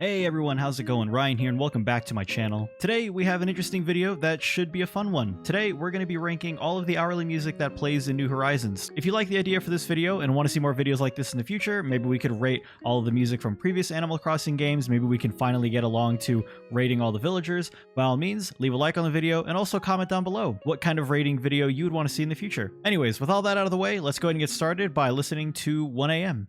Hey everyone, how's it going? Ryan here and welcome back to my channel. Today we have an interesting video that should be a fun one. Today we're going to be ranking all of the hourly music that plays in New Horizons. If you like the idea for this video and want to see more videos like this in the future, maybe we could rate all of the music from previous Animal Crossing games, maybe we can finally get along to rating all the villagers. By all means, leave a like on the video and also comment down below what kind of rating video you would want to see in the future. Anyways, with all that out of the way, let's go ahead and get started by listening to 1 AM.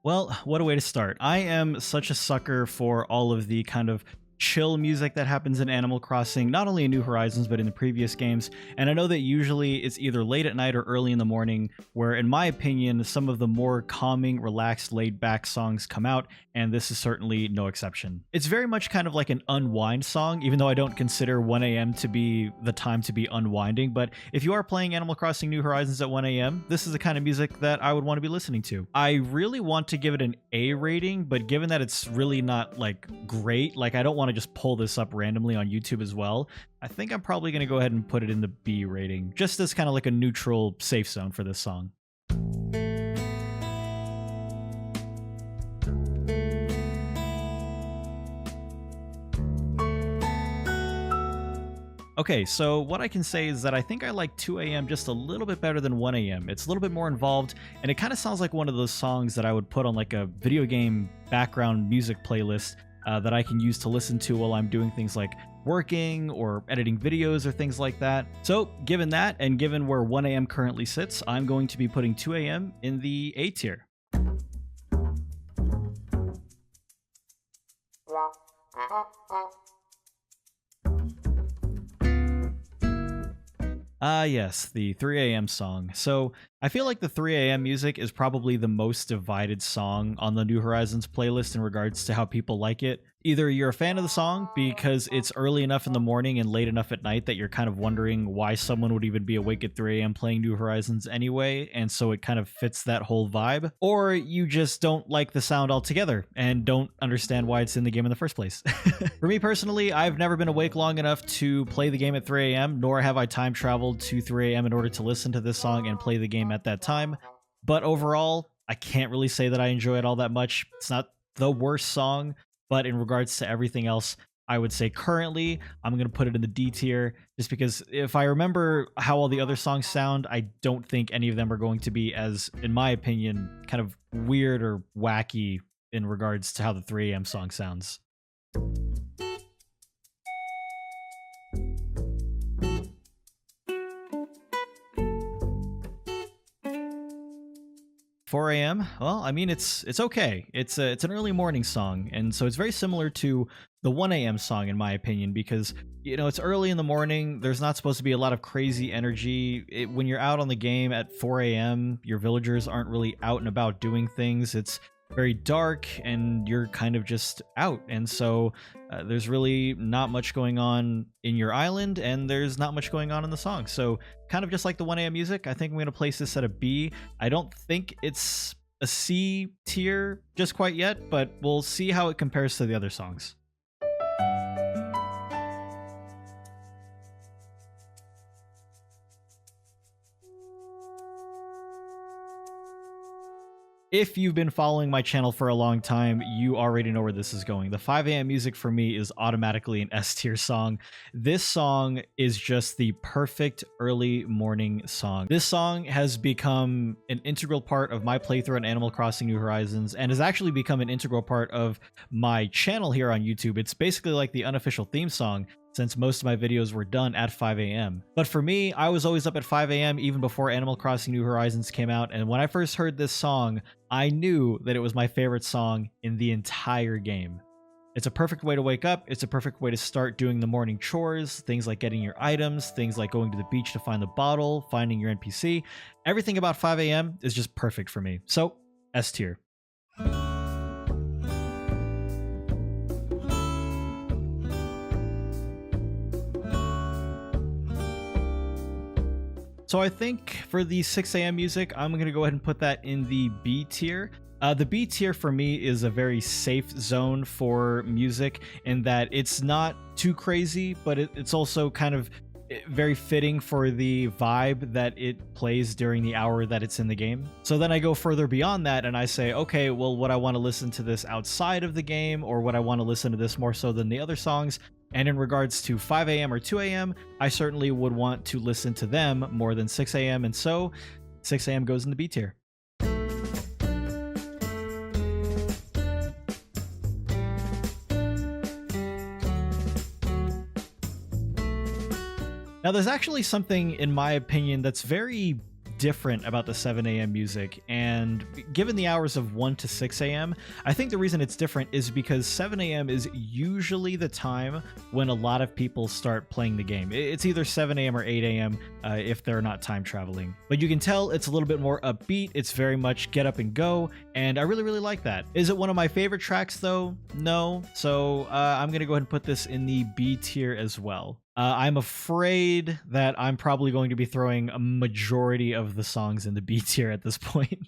Well, what a way to start. I am such a sucker for all of the kind of chill music that happens in Animal Crossing, not only in New Horizons, but in the previous games. And I know that usually it's either late at night or early in the morning, where in my opinion, some of the more calming, relaxed, laid back songs come out, and this is certainly no exception. It's very much kind of like an unwind song, even though I don't consider 1 AM to be the time to be unwinding. But if you are playing Animal Crossing New Horizons at 1 AM, this is the kind of music that I would want to be listening to. I really want to give it an A rating, but given that it's really not like great, like I don't want to just pull this up randomly on YouTube as well, I think I'm probably going to go ahead and put it in the B rating, just as kind of like a neutral safe zone for this song. Okay, so what I can say is that I think I like 2 AM just a little bit better than 1 AM. It's a little bit more involved, and it kind of sounds like one of those songs that I would put on like a video game background music playlist that I can use to listen to while I'm doing things like working or editing videos or things like that. So given that, and given where 1 AM currently sits, I'm going to be putting 2 AM in the A tier. Yes, the 3 AM song. So I feel like the 3 AM music is probably the most divided song on the New Horizons playlist in regards to how people like it. Either you're a fan of the song because it's early enough in the morning and late enough at night that you're kind of wondering why someone would even be awake at 3 AM playing New Horizons anyway, and so it kind of fits that whole vibe, or you just don't like the sound altogether and don't understand why it's in the game in the first place. For me personally, I've never been awake long enough to play the game at 3 AM, nor have I time traveled to 3 AM in order to listen to this song and play the game at that time. But overall, I can't really say that I enjoy it all that much. It's not the worst song, but in regards to everything else, I would say currently I'm going to put it in the D tier, just because if I remember how all the other songs sound, I don't think any of them are going to be as, in my opinion, kind of weird or wacky in regards to how the 3 AM song sounds. 4 AM, well, I mean, it's okay. It's an early morning song, and so it's very similar to the 1 AM song in my opinion, because you know it's early in the morning. There's not supposed to be a lot of crazy energy. When you're out on the game at 4 AM, your villagers aren't really out and about doing things. It's very dark and you're kind of just out, and so there's really not much going on in your island, and there's not much going on in the song. So kind of just like the 1 AM music, I think I'm going to place this at a B. I don't think it's a C tier just quite yet, but we'll see how it compares to the other songs. If you've been following my channel for a long time, you already know where this is going. The 5 AM music for me is automatically an S tier song. This song is just the perfect early morning song. This song has become an integral part of my playthrough on Animal Crossing New Horizons, and has actually become an integral part of my channel here on YouTube. It's basically like the unofficial theme song, since most of my videos were done at 5 AM. But for me, I was always up at 5 AM even before Animal Crossing New Horizons came out, and when I first heard this song, I knew that it was my favorite song in the entire game. It's a perfect way to wake up, it's a perfect way to start doing the morning chores, things like getting your items, things like going to the beach to find the bottle, finding your NPC. Everything about 5 AM is just perfect for me. So, S tier. So I think for the 6 AM music, I'm going to go ahead and put that in the B tier. The B tier for me is a very safe zone for music in that it's not too crazy, but it's also kind of very fitting for the vibe that it plays during the hour that it's in the game. So then I go further beyond that and I say, okay, well, would I want to listen to this outside of the game, or would I want to listen to this more so than the other songs? And in regards to 5 a.m. or 2 a.m., I certainly would want to listen to them more than 6 a.m. And so 6 a.m. goes in the B tier. Now, there's actually something, in my opinion, that's very different about the 7 a.m. music, and given the hours of 1 to 6 a.m., I think the reason it's different is because 7 a.m. is usually the time when a lot of people start playing the game. It's either 7 a.m. or 8 a.m. If they're not time traveling. But you can tell it's a little bit more upbeat, it's very much get up and go, and I really, really like that. Is it one of my favorite tracks though? No. So I'm gonna go ahead and put this in the B tier as well. I'm afraid that I'm probably going to be throwing a majority of the songs in the B tier at this point.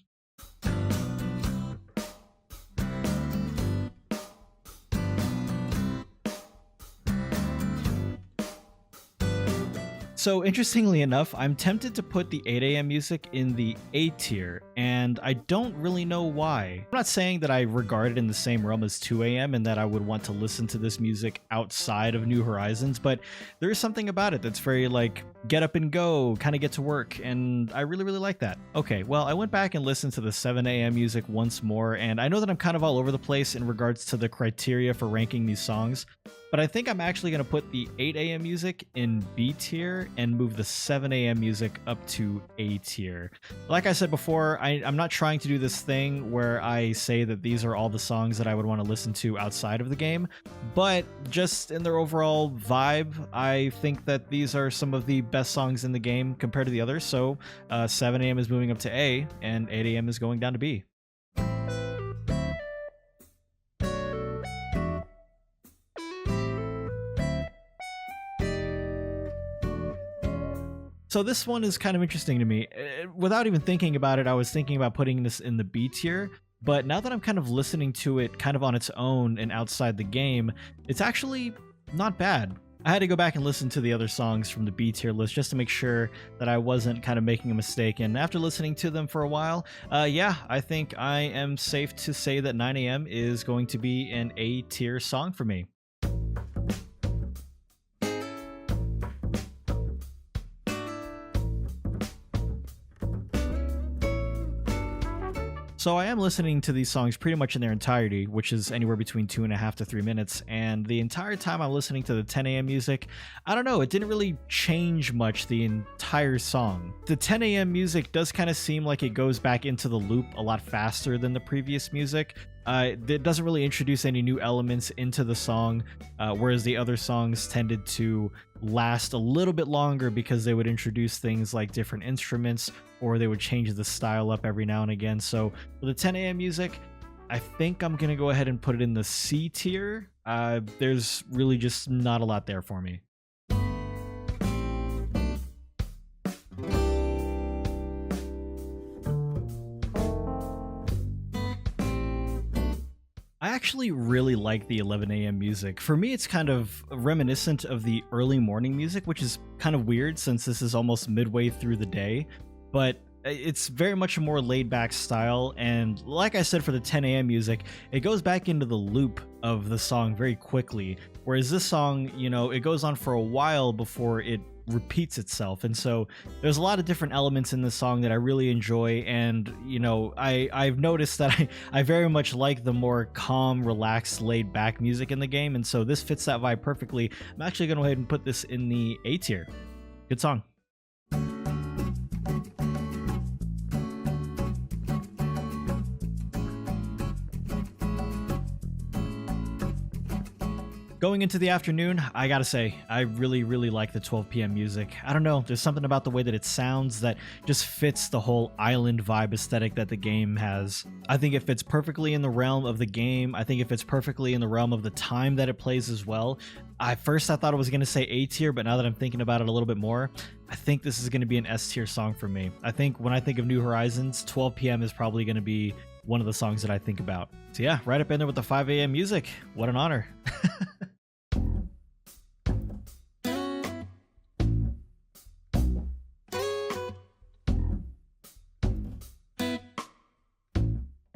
So interestingly enough, I'm tempted to put the 8 a.m. music in the A tier, and I don't really know why. I'm not saying that I regard it in the same realm as 2 a.m. and that I would want to listen to this music outside of New Horizons, but there is something about it that's very like get up and go, kind of get to work, and I really, really like that. Okay, well, I went back and listened to the 7 a.m. music once more, and I know that I'm kind of all over the place in regards to the criteria for ranking these songs, but I think I'm actually going to put the 8 a.m. music in B tier and move the 7 a.m. music up to A tier. Like I said before, I'm not trying to do this thing where I say that these are all the songs that I would want to listen to outside of the game, but just in their overall vibe, I think that these are some of the best songs in the game compared to the others, so 7 a.m. is moving up to A, and 8 a.m. is going down to B. So this one is kind of interesting to me. Without even thinking about it, I was thinking about putting this in the B tier, but now that I'm kind of listening to it kind of on its own and outside the game, it's actually not bad. I had to go back and listen to the other songs from the B tier list just to make sure that I wasn't kind of making a mistake, and after listening to them for a while, yeah, I think I am safe to say that 9 a.m. is going to be an A tier song for me. So I am listening to these songs pretty much in their entirety, which is anywhere between 2.5 to 3 minutes, and the entire time I'm listening to the 10 a.m. music, I don't know, it didn't really change much the entire song. The 10 a.m. music does kind of seem like it goes back into the loop a lot faster than the previous music. It doesn't really introduce any new elements into the song, whereas the other songs tended to last a little bit longer because they would introduce things like different instruments, or they would change the style up every now and again. So for the 10 a.m. music, I think I'm going to go ahead and put it in the C tier. There's really just not a lot there for me. I actually really like the 11 a.m. music. For me, it's kind of reminiscent of the early morning music, which is kind of weird since this is almost midway through the day, but it's very much a more laid-back style, and like I said for the 10 a.m. music, it goes back into the loop of the song very quickly, whereas this song, you know, it goes on for a while before it repeats itself, and so there's a lot of different elements in this song that I really enjoy, and you know, I've noticed that I very much like the more calm, relaxed, laid-back music in the game, and so this fits that vibe perfectly. I'm actually going to go ahead and put this in the A tier. Good song. Going into the afternoon, I gotta say, I really, really like the 12 p.m. music. I don't know, there's something about the way that it sounds that just fits the whole island vibe aesthetic that the game has. I think it fits perfectly in the realm of the game. I think it fits perfectly in the realm of the time that it plays as well. At first, I thought it was gonna say A tier, but now that I'm thinking about it a little bit more, I think this is gonna be an S tier song for me. I think when I think of New Horizons, 12 p.m. is probably gonna be one of the songs that I think about. So yeah, right up in there with the 5 a.m. music. What an honor.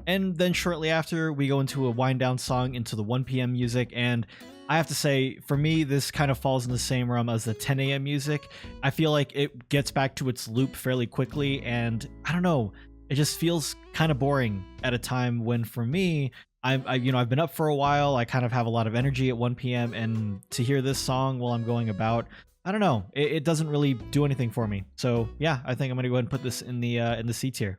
And then shortly after, we go into a wind down song into the 1 p.m. music. And I have to say, for me, this kind of falls in the same realm as the 10 a.m. music. I feel like it gets back to its loop fairly quickly. And I don't know, it just feels kind of boring at a time when, for me, I've been up for a while. I kind of have a lot of energy at 1 p.m. and to hear this song while I'm going about, I don't know, it doesn't really do anything for me. So yeah, I think I'm gonna go ahead and put this in the C tier.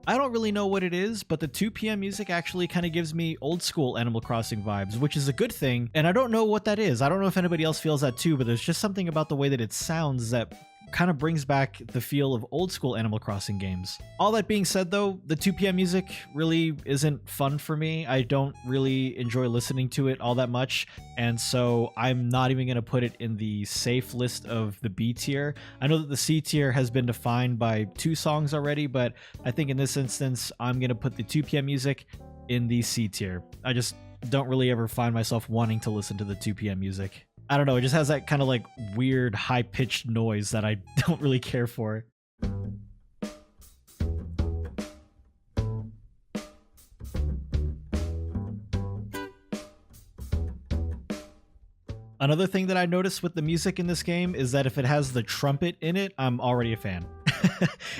I don't really know what it is, but the 2 p.m. music actually kind of gives me old school Animal Crossing vibes, which is a good thing. And I don't know what that is. I don't know if anybody else feels that too, but there's just something about the way that it sounds that kind of brings back the feel of old school Animal Crossing games. All that being said though, the 2 p.m. music really isn't fun for me. I don't really enjoy listening to it all that much, and so I'm not even going to put it in the safe list of the B tier. I know that the C tier has been defined by 2 songs already, but I think in this instance, I'm going to put the 2 p.m. music in the C tier. I just don't really ever find myself wanting to listen to the 2 p.m. music. I don't know, it just has that kind of like weird high-pitched noise that I don't really care for. Another thing that I noticed with the music in this game is that if it has the trumpet in it, I'm already a fan.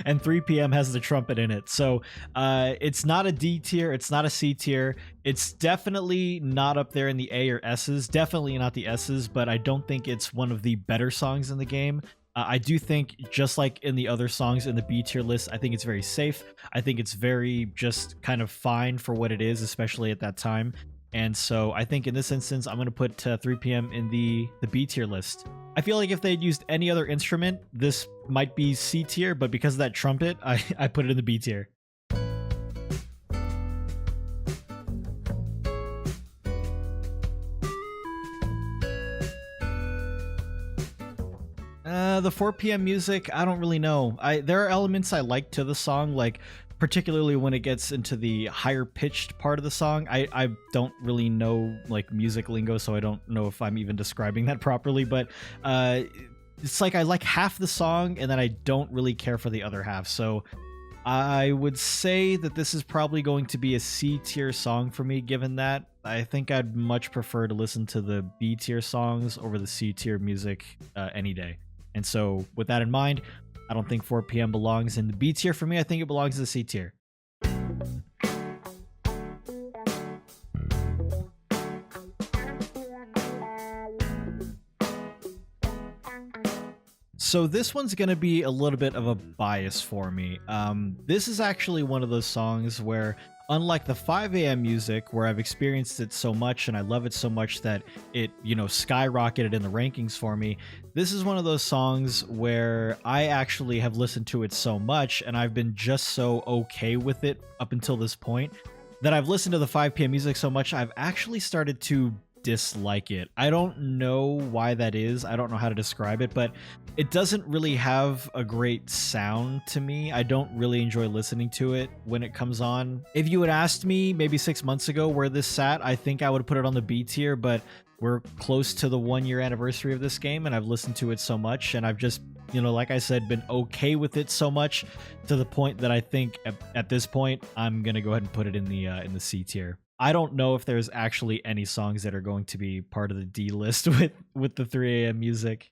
And 3 p.m. has the trumpet in it. So it's not a D tier, it's not a C tier. It's definitely not up there in the A or S's, definitely not the S's, but I don't think it's one of the better songs in the game. I do think, just like in the other songs in the B tier list, I think it's very safe. I think it's very just kind of fine for what it is, especially at that time. And so I think in this instance, I'm going to put 3 p.m. in the B tier list. I feel like if they'd used any other instrument, this might be C tier, but because of that trumpet, I put it in the B tier. The 4 p.m. music, I don't really know. There are elements I like to the song, like particularly when it gets into the higher pitched part of the song. I don't really know like music lingo, so I don't know if I'm even describing that properly, but it's like I like half the song and then I don't really care for the other half. So I would say that this is probably going to be a C tier song for me, given that. I think I'd much prefer to listen to the B tier songs over the C tier music any day. And so with that in mind, I don't think 4 p.m. belongs in the B tier for me. I think it belongs in the C tier. So this one's going to be a little bit of a bias for me. This is actually one of those songs where, unlike the 5 a.m. music, where I've experienced it so much and I love it so much that it, skyrocketed in the rankings for me, this is one of those songs where I actually have listened to it so much and I've been just so okay with it up until this point that I've listened to the 5 p.m. music so much I've actually started to dislike it. I don't know why that is. I don't know how to describe it, but it doesn't really have a great sound to me. I don't really enjoy listening to it when it comes on. If you had asked me maybe 6 months ago where this sat, I think I would have put it on the B tier, but we're close to the 1-year anniversary of this game and I've listened to it so much and I've just, like I said, been okay with it so much to the point that I think at this point I'm gonna go ahead and put it in the C tier. I don't know if there's actually any songs that are going to be part of the D list with the 3 a.m. music.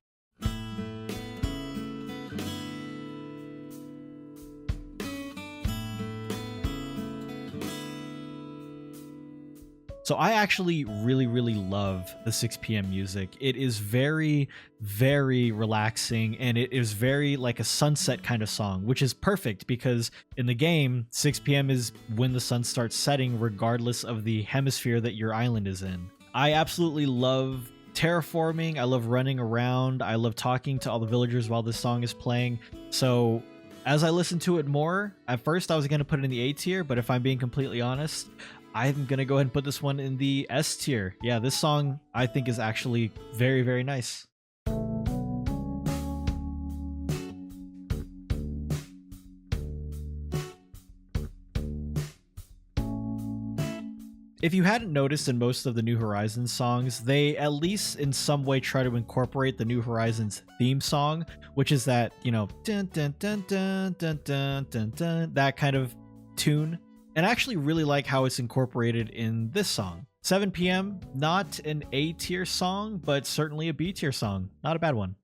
So I actually really, really love the 6 p.m. music. It is very, very relaxing, and it is very like a sunset kind of song, which is perfect because in the game, 6 p.m. is when the sun starts setting regardless of the hemisphere that your island is in. I absolutely love terraforming. I love running around. I love talking to all the villagers while this song is playing. So as I listen to it more, at first I was going to put it in the A tier, but if I'm being completely honest, I'm going to go ahead and put this one in the S tier. Yeah, this song I think is actually very, very nice. If you hadn't noticed, in most of the New Horizons songs, they at least in some way try to incorporate the New Horizons theme song, which is that, you know, dun dun dun dun dun dun dun dun, that kind of tune. And I actually really like how it's incorporated in this song. 7 p.m., not an A tier song, but certainly a B tier song. Not a bad one.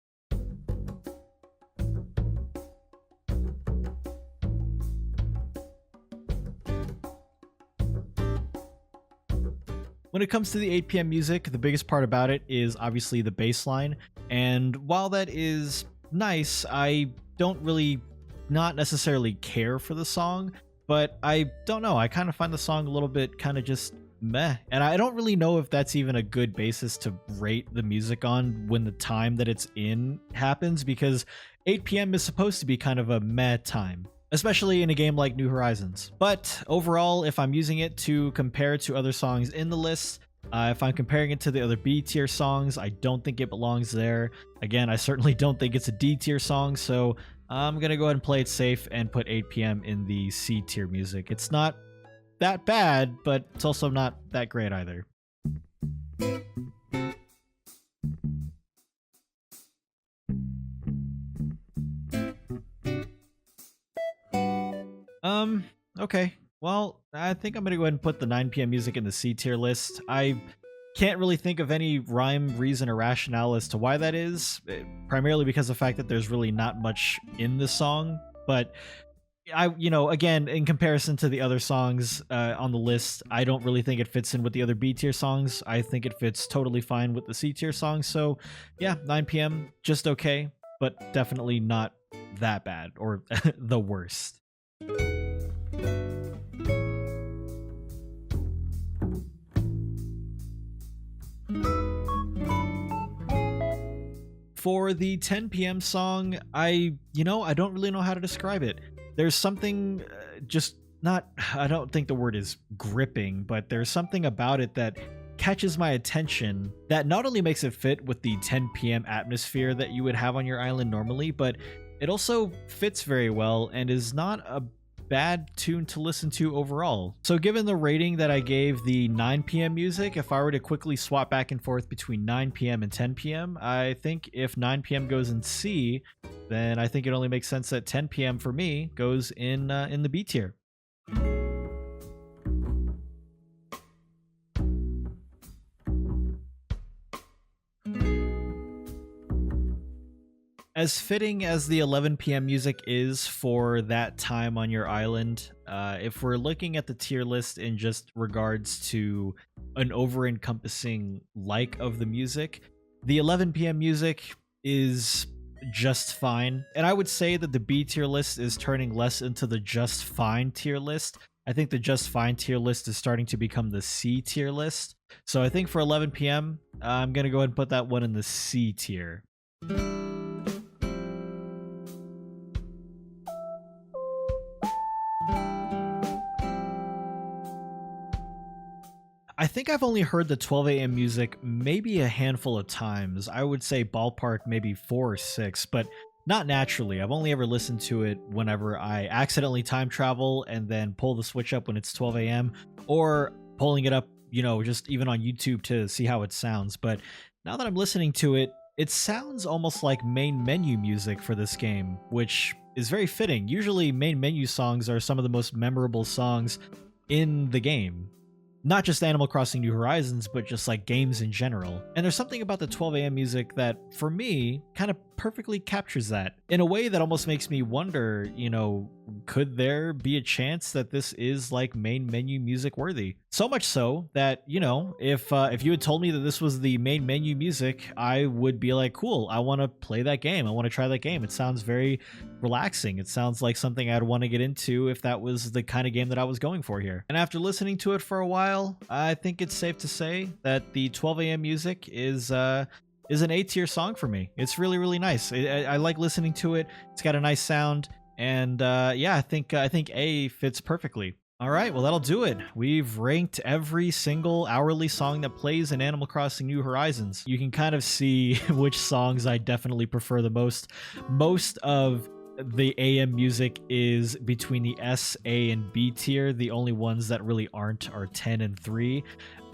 When it comes to the 8 p.m. music, the biggest part about it is obviously the bass line. And while that is nice, I don't really not necessarily care for the song, but I don't know. I kind of find the song a little bit kind of just meh. And I don't really know if that's even a good basis to rate the music on when the time that it's in happens, because 8 p.m. is supposed to be kind of a meh time, especially in a game like New Horizons. But overall, if I'm using it to compare to other songs in the list, if I'm comparing it to the other B tier songs, I don't think it belongs there. Again, I certainly don't think it's a D tier song, so I'm gonna go ahead and play it safe and put 8 p.m. in the C tier music. It's not that bad, but it's also not that great either. Okay. Well, I think I'm gonna go ahead and put the 9 p.m. music in the C tier list. I can't really think of any rhyme, reason, or rationale as to why that is, primarily because of the fact that there's really not much in the song. But again, in comparison to the other songs on the list, I don't really think it fits in with the other B tier songs. I think it fits totally fine with the C tier songs. So yeah, 9 p.m. just okay, but definitely not that bad or the worst. For the 10 p.m. song, I don't really know how to describe it. There's something I don't think the word is gripping, but there's something about it that catches my attention that not only makes it fit with the 10 p.m. atmosphere that you would have on your island normally, but it also fits very well and is not a bad tune to listen to overall. So given the rating that I gave the 9 p.m. music, if I were to quickly swap back and forth between 9 p.m. and 10 p.m., I think if 9 p.m. goes in C, then I think it only makes sense that 10 p.m. for me goes in the B tier. As fitting as the 11 p.m. music is for that time on your island, if we're looking at the tier list in just regards to an over-encompassing like of the music, the 11 p.m. music is just fine. And I would say that the B tier list is turning less into the just fine tier list. I think the just fine tier list is starting to become the C tier list. So I think for 11 p.m., I'm going to go ahead and put that one in the C tier. I think I've only heard the 12 a.m. music maybe a handful of times. I would say ballpark maybe 4 or 6, but not naturally. I've only ever listened to it whenever I accidentally time travel and then pull the switch up when it's 12 a.m. or pulling it up, just even on YouTube to see how it sounds. But now that I'm listening to it, it sounds almost like main menu music for this game, which is very fitting. Usually main menu songs are some of the most memorable songs in the game. Not just Animal Crossing New Horizons, but just like games in general. And there's something about the 12 a.m. music that, for me, kind of perfectly captures that in a way that almost makes me wonder, could there be a chance that this is like main menu music worthy? So much so that, if you had told me that this was the main menu music, I would be like, cool, I want to play that game. I want to try that game. It sounds very relaxing. It sounds like something I'd want to get into if that was the kind of game that I was going for here. And after listening to it for a while, I think it's safe to say that the 12 a.m. music is an A tier song for me. It's really, really nice. I like listening to it. It's got a nice sound. And I think A fits perfectly. All right, well, that'll do it. We've ranked every single hourly song that plays in Animal Crossing New Horizons. You can kind of see which songs I definitely prefer the most. Most of the AM music is between the S, A, and B tier. The only ones that really aren't are 10 and 3.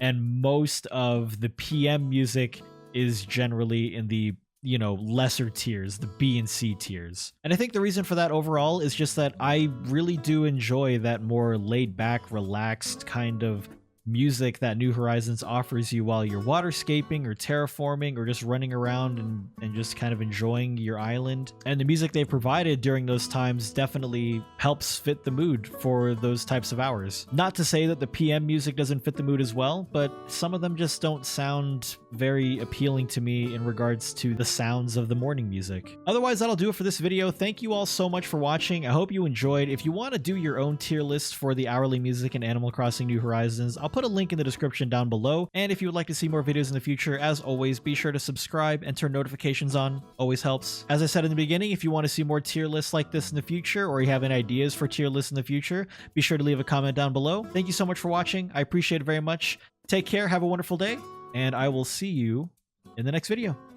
And most of the PM music is generally in the, you know, lesser tiers, the B and C tiers. And I think the reason for that overall is just that I really do enjoy that more laid back, relaxed kind of music that New Horizons offers you while you're waterscaping or terraforming or just running around and just kind of enjoying your island. And the music they provided during those times definitely helps fit the mood for those types of hours. Not to say that the PM music doesn't fit the mood as well, but some of them just don't sound very appealing to me in regards to the sounds of the morning music. Otherwise, that'll do it for this video. Thank you all so much for watching. I hope you enjoyed. If you want to do your own tier list for the hourly music in Animal Crossing New Horizons, I'll put a link in the description down below. And if you would like to see more videos in the future, as always, be sure to subscribe and turn notifications on. Always helps. As I said in the beginning, if you want to see more tier lists like this in the future, or you have any ideas for tier lists in the future, be sure to leave a comment down below. Thank you so much for watching. I appreciate it very much. Take care, have a wonderful day, and I will see you in the next video.